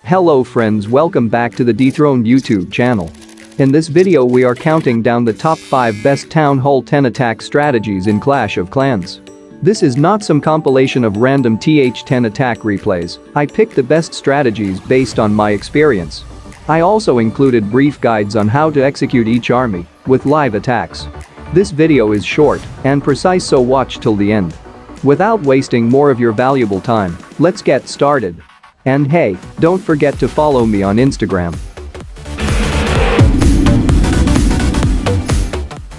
Hello friends, welcome back to the DETHRONED YouTube channel. In this video we are counting down the top 5 best Town Hall 10 attack strategies in Clash of Clans. This is not some compilation of random TH10 attack replays, I picked the best strategies based on my experience. I also included brief guides on how to execute each army with live attacks. This video is short and precise, so watch till the end. Without wasting more of your valuable time, let's get started. And hey, don't forget to follow me on Instagram.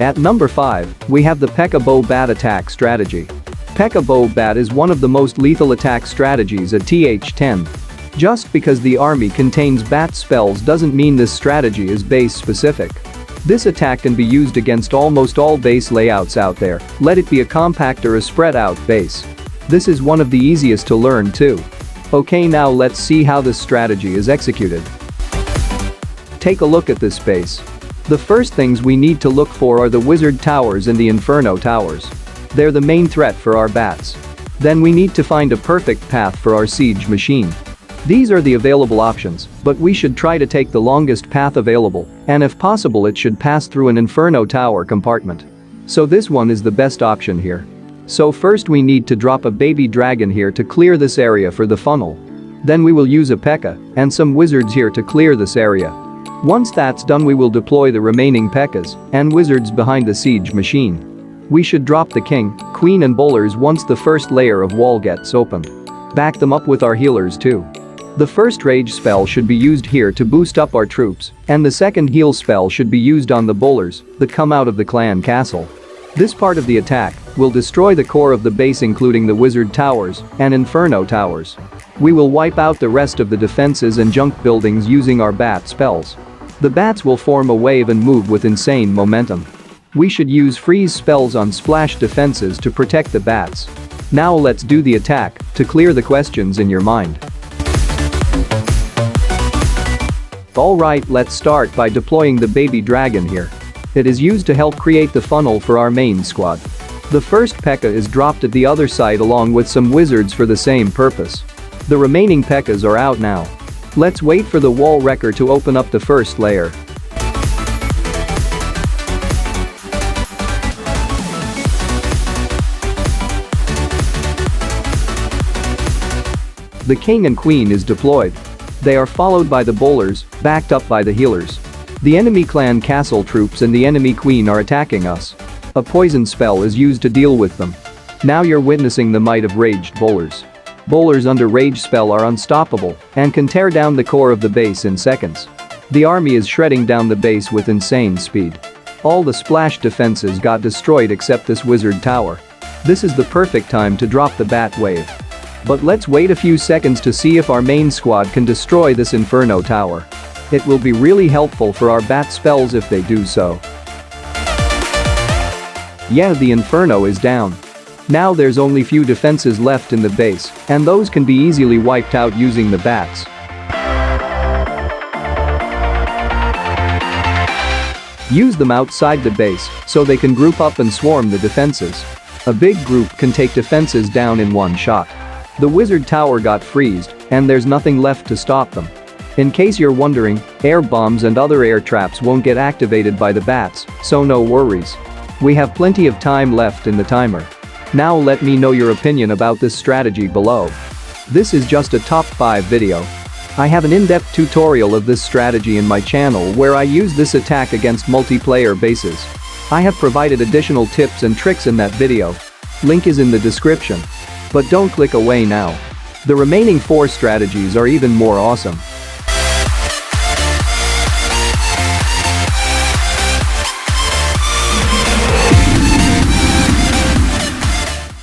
At number 5, we have the P.kt. Bow Bat attack strategy. P.kt. Bow Bat is one of the most lethal attack strategies at TH10. Just because the army contains bat spells doesn't mean this strategy is base specific. This attack can be used against almost all base layouts out there, let it be a compact or a spread out base. This is one of the easiest to learn too. Okay, now let's see how this strategy is executed. Take a look at this base. The first things we need to look for are the wizard towers and the inferno towers. They're the main threat for our bats. Then we need to find a perfect path for our siege machine. These are the available options, but we should try to take the longest path available, and if possible it should pass through an inferno tower compartment. So this one is the best option here. So first we need to drop a baby dragon here to clear this area for the funnel. Then we will use a P.kt. and some wizards here to clear this area. Once that's done, we will deploy the remaining P.kt.s and wizards behind the siege machine. We should drop the king, queen and bowlers once the first layer of wall gets opened. Back them up with our healers too. The first rage spell should be used here to boost up our troops, and the second heal spell should be used on the bowlers that come out of the clan castle. This part of the attack will destroy the core of the base, including the wizard towers and inferno towers. We will wipe out the rest of the defenses and junk buildings using our bat spells. The bats will form a wave and move with insane momentum. We should use freeze spells on splash defenses to protect the bats. Now let's do the attack to clear the questions in your mind. Alright, let's start by deploying the baby dragon here. It is used to help create the funnel for our main squad. The first P.kt. is dropped at the other side along with some wizards for the same purpose. The remaining P.kt.s are out now. Let's wait for the wall wrecker to open up the first layer. The king and queen is deployed. They are followed by the bowlers, backed up by the healers. The enemy clan castle troops and the enemy queen are attacking us. A poison spell is used to deal with them. Now you're witnessing the might of raged bowlers. Bowlers under rage spell are unstoppable and can tear down the core of the base in seconds. The army is shredding down the base with insane speed. All the splash defenses got destroyed except this wizard tower. This is the perfect time to drop the bat wave. But let's wait a few seconds to see if our main squad can destroy this inferno tower. It will be really helpful for our bat spells if they do so. Yeah, the inferno is down. Now there's only few defenses left in the base, and those can be easily wiped out using the bats. Use them outside the base so they can group up and swarm the defenses. A big group can take defenses down in one shot. The wizard tower got freezed, and there's nothing left to stop them. In case you're wondering, air bombs and other air traps won't get activated by the bats, so no worries. We have plenty of time left in the timer. Now let me know your opinion about this strategy below. This is just a top 5 video. I have an in-depth tutorial of this strategy in my channel where I use this attack against multiplayer bases. I have provided additional tips and tricks in that video. Link is in the description. But don't click away now. The remaining 4 strategies are even more awesome.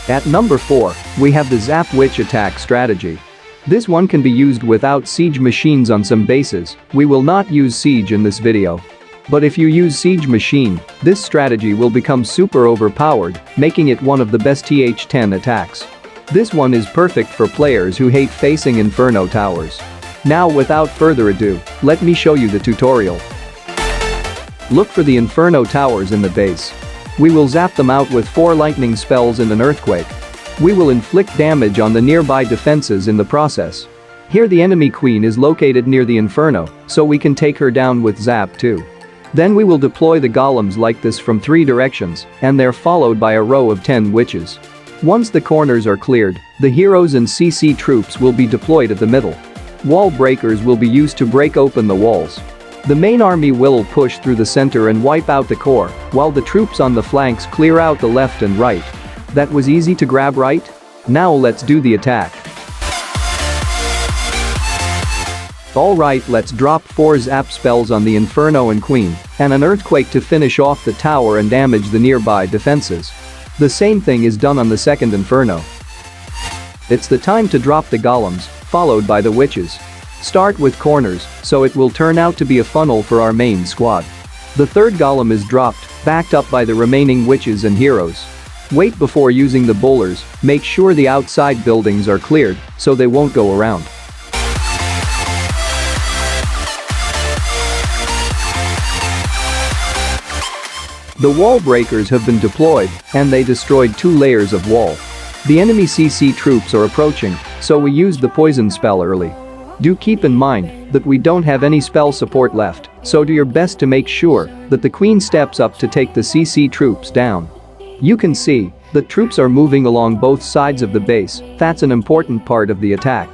At number 4, we have the Zap Witch attack strategy. This one can be used without siege machines on some bases. We will not use siege in this video. But if you use siege machine, this strategy will become super overpowered, making it one of the best TH10 attacks. This one is perfect for players who hate facing inferno towers. Now without further ado, let me show you the tutorial. Look for the inferno towers in the base. We will zap them out with 4 lightning spells and an earthquake. We will inflict damage on the nearby defenses in the process. Here the enemy queen is located near the Inferno, so we can take her down with Zap too. Then we will deploy the golems like this from 3 directions, and they're followed by a row of 10 witches. Once the corners are cleared, the heroes and CC troops will be deployed at the middle. Wall breakers will be used to break open the walls. The main army will push through the center and wipe out the core, while the troops on the flanks clear out the left and right. That was easy to grab, right? Now let's do the attack. Alright, let's drop 4 zap spells on the Inferno and Queen, and an earthquake to finish off the tower and damage the nearby defenses. The same thing is done on the second Inferno. It's the time to drop the golems, followed by the witches. Start with corners, so it will turn out to be a funnel for our main squad. The third golem is dropped, backed up by the remaining witches and heroes. Wait before using the bowlers, make sure the outside buildings are cleared, so they won't go around. The wall breakers have been deployed, and they destroyed 2 layers of wall. The enemy CC troops are approaching, so we used the poison spell early. Do keep in mind that we don't have any spell support left, so do your best to make sure that the queen steps up to take the CC troops down. You can see that troops are moving along both sides of the base. That's an important part of the attack.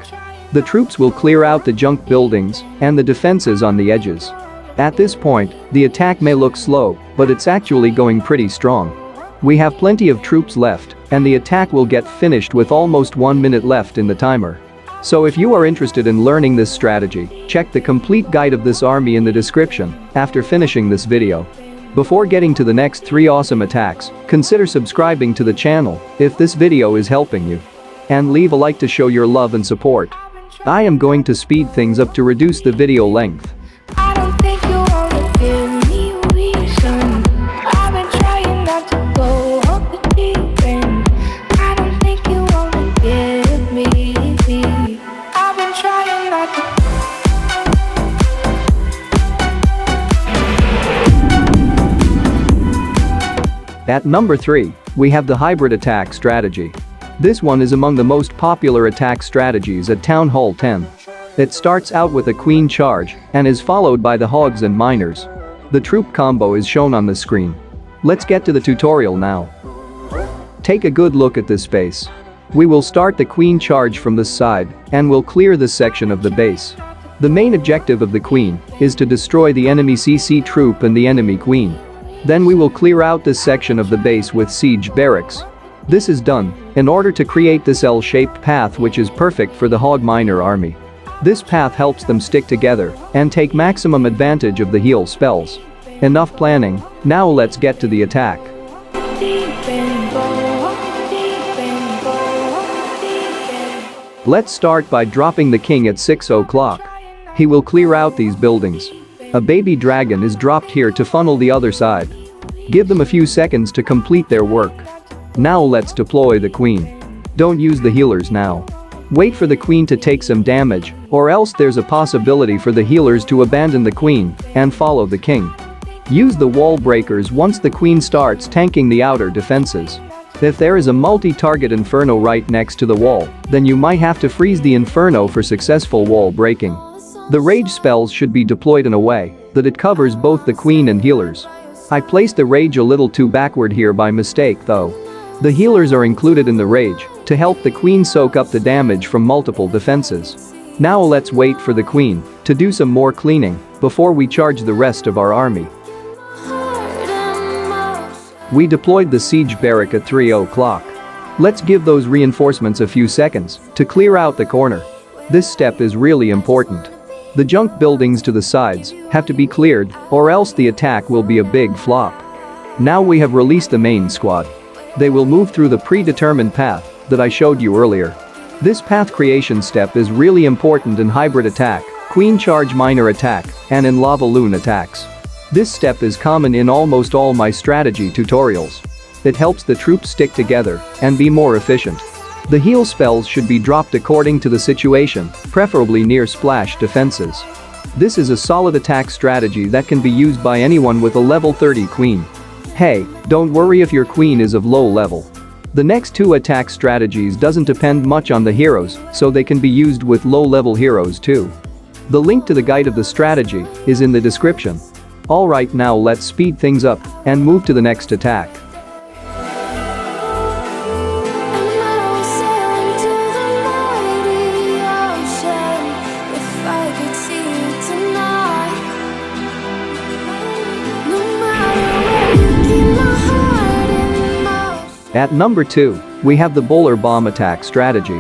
The troops will clear out the junk buildings and the defenses on the edges. At this point, the attack may look slow, but it's actually going pretty strong. We have plenty of troops left, and the attack will get finished with almost 1 minute left in the timer. So if you are interested in learning this strategy, check the complete guide of this army in the description after finishing this video. Before getting to the next 3 awesome attacks, consider subscribing to the channel if this video is helping you. And leave a like to show your love and support. I am going to speed things up to reduce the video length. At number 3, we have the hybrid attack strategy. This one is among the most popular attack strategies at Town Hall 10. It starts out with a queen charge and is followed by the hogs and miners. The troop combo is shown on the screen. Let's get to the tutorial now. Take a good look at this space. We will start the queen charge from this side and will clear this section of the base. The main objective of the queen is to destroy the enemy CC troop and the enemy queen. Then we will clear out this section of the base with siege barracks. This is done in order to create this L-shaped path, which is perfect for the hog miner army. This path helps them stick together and take maximum advantage of the heal spells. Enough planning, now let's get to the attack. Let's start by dropping the king at 6 o'clock. He will clear out these buildings. A baby dragon is dropped here to funnel the other side. Give them a few seconds to complete their work. Now let's deploy the queen. Don't use the healers now. Wait for the queen to take some damage, or else there's a possibility for the healers to abandon the queen and follow the king. Use the wall breakers once the queen starts tanking the outer defenses. If there is a multi-target inferno right next to the wall, then you might have to freeze the inferno for successful wall breaking. The rage spells should be deployed in a way that it covers both the queen and healers. I placed the rage a little too backward here by mistake though. The healers are included in the rage to help the queen soak up the damage from multiple defenses. Now let's wait for the queen to do some more cleaning before we charge the rest of our army. We deployed the siege barrack at 3 o'clock. Let's give those reinforcements a few seconds to clear out the corner. This step is really important. The junk buildings to the sides have to be cleared, or else the attack will be a big flop. Now we have released the main squad. They will move through the predetermined path that I showed you earlier. This path creation step is really important in hybrid attack, queen charge miner attack, and in lava loon attacks. This step is common in almost all my strategy tutorials. It helps the troops stick together and be more efficient. The heal spells should be dropped according to the situation, preferably near splash defenses. This is a solid attack strategy that can be used by anyone with a level 30 queen. Hey, don't worry if your queen is of low level. The next two attack strategies doesn't depend much on the heroes, so they can be used with low-level heroes too. The link to the guide of the strategy is in the description. Alright, now let's speed things up and move to the next attack. At number 2, we have the bowler bomb attack strategy.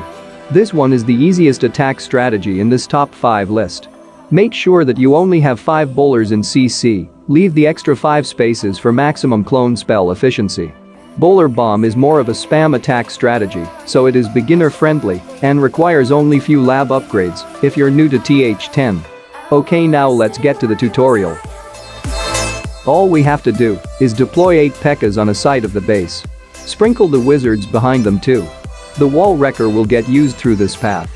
This one is the easiest attack strategy in this top 5 list. Make sure that you only have 5 bowlers in CC, leave the extra 5 spaces for maximum clone spell efficiency. Bowler bomb is more of a spam attack strategy, so it is beginner friendly and requires only few lab upgrades if you're new to TH10. Okay, now let's get to the tutorial. All we have to do is deploy 8 P.E.K.K.A.s on a side of the base. Sprinkle the wizards behind them too. The wall wrecker will get used through this path.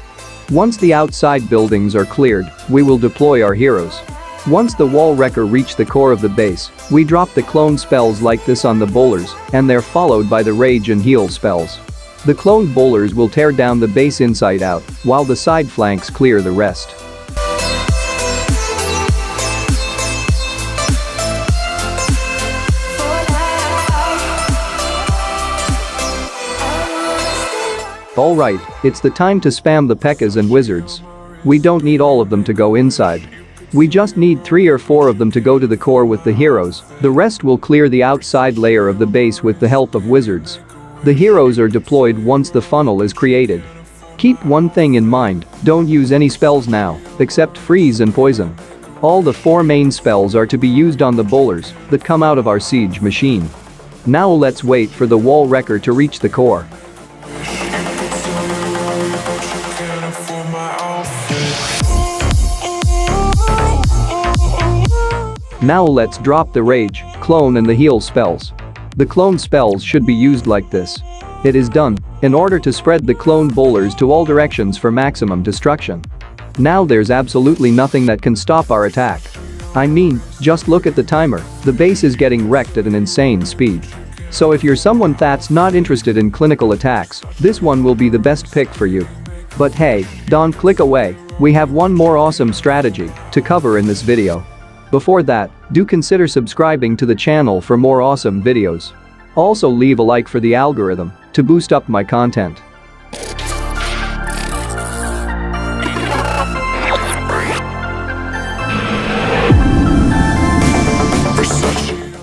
Once the outside buildings are cleared, we will deploy our heroes. Once the wall wrecker reach the core of the base, we drop the clone spells like this on the bowlers, and they're followed by the rage and heal spells. The cloned bowlers will tear down the base inside out, while the side flanks clear the rest. Alright, it's the time to spam the P.E.K.K.A.s and wizards. We don't need all of them to go inside. We just need 3 or 4 of them to go to the core with the heroes, the rest will clear the outside layer of the base with the help of wizards. The heroes are deployed once the funnel is created. Keep one thing in mind, don't use any spells now, except freeze and poison. All the 4 main spells are to be used on the bowlers that come out of our siege machine. Now let's wait for the wall wrecker to reach the core. Now let's drop the rage, clone and the heal spells. The clone spells should be used like this. It is done in order to spread the clone bowlers to all directions for maximum destruction. Now there's absolutely nothing that can stop our attack. I mean, just look at the timer, the base is getting wrecked at an insane speed. So if you're someone that's not interested in clinical attacks, this one will be the best pick for you. But hey, don't click away, we have one more awesome strategy to cover in this video. Before that, do consider subscribing to the channel for more awesome videos. Also leave a like for the algorithm to boost up my content.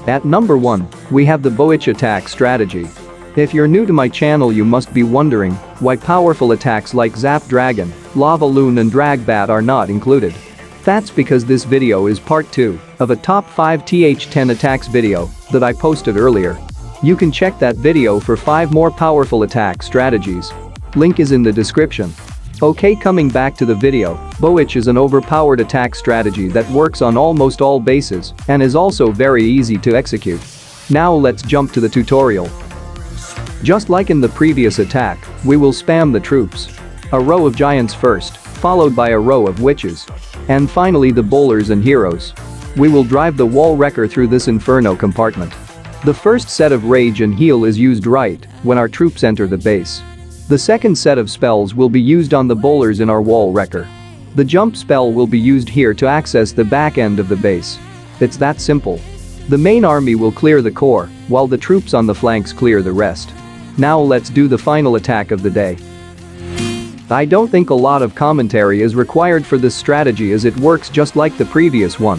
At number 1, we have the Bowitch attack strategy. If you're new to my channel, you must be wondering why powerful attacks like Zap Dragon, Lava Loon and Drag Bat are not included. That's because this video is part 2 of a top 5 TH10 attacks video that I posted earlier. You can check that video for 5 more powerful attack strategies. Link is in the description. Okay, coming back to the video, Bowitch is an overpowered attack strategy that works on almost all bases and is also very easy to execute. Now let's jump to the tutorial. Just like in the previous attack, we will spam the troops. A row of giants first, followed by a row of witches. And finally the bowlers and heroes. We will drive the wall wrecker through this inferno compartment. The first set of rage and heal is used right when our troops enter the base. The second set of spells will be used on the bowlers in our wall wrecker. The jump spell will be used here to access the back end of the base. It's that simple. The main army will clear the core, while the troops on the flanks clear the rest. Now let's do the final attack of the day. I don't think a lot of commentary is required for this strategy as it works just like the previous one.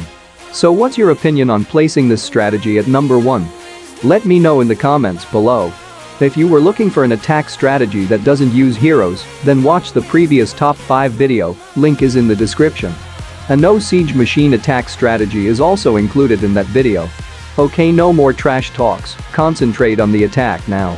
So what's your opinion on placing this strategy at number 1? Let me know in the comments below. If you were looking for an attack strategy that doesn't use heroes, then watch the previous top 5 video, link is in the description. A no siege machine attack strategy is also included in that video. Okay, no more trash talks, concentrate on the attack now.